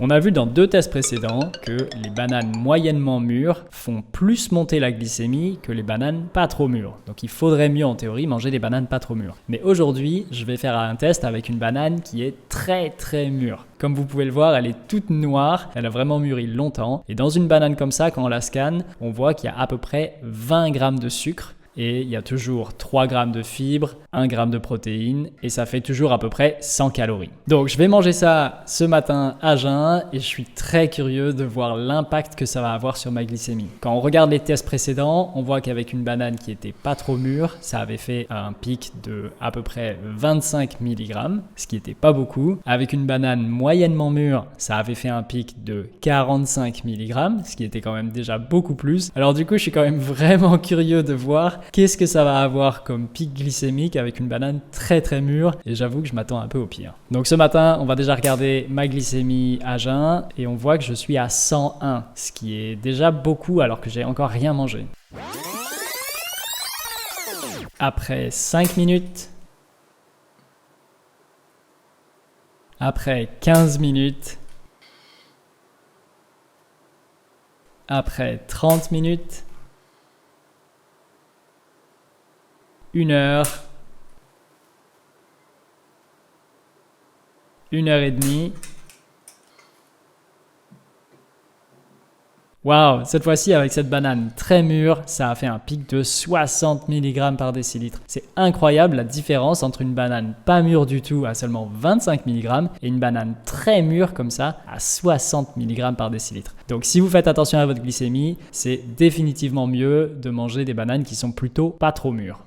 On a vu dans 2 tests précédents que les bananes moyennement mûres font plus monter la glycémie que les bananes pas trop mûres. Donc il faudrait mieux en théorie manger des bananes pas trop mûres. Mais aujourd'hui, je vais faire un test avec une banane qui est très mûre. Comme vous pouvez le voir, elle est toute noire, elle a vraiment mûri longtemps. Et dans une banane comme ça, quand on la scanne, on voit qu'il y a à peu près 20 grammes de sucre. Et il y a toujours 3 grammes de fibres, 1 gramme de protéines et ça fait toujours à peu près 100 calories. Donc je vais manger ça ce matin à jeun et je suis très curieux de voir l'impact que ça va avoir sur ma glycémie. Quand on regarde les tests précédents, on voit qu'avec une banane qui était pas trop mûre, ça avait fait un pic de à peu près 25 mg, ce qui était pas beaucoup. Avec une banane moyennement mûre, ça avait fait un pic de 45 mg, ce qui était quand même déjà beaucoup plus. Alors du coup, je suis quand même vraiment curieux de voir qu'est-ce que ça va avoir comme pic glycémique avec une banane très mûre et j'avoue que je m'attends un peu au pire. Donc ce matin, on va déjà regarder ma glycémie à jeun et on voit que je suis à 101, ce qui est déjà beaucoup alors que j'ai encore rien mangé. Après 5 minutes, après 15 minutes, après 30 minutes, 1 heure, 1 heure et demie. Waouh, cette fois-ci avec cette banane très mûre, ça a fait un pic de 60 mg par décilitre. C'est incroyable la différence entre une banane pas mûre du tout à seulement 25 mg et une banane très mûre comme ça à 60 mg par décilitre. Donc si vous faites attention à votre glycémie, c'est définitivement mieux de manger des bananes qui sont plutôt pas trop mûres.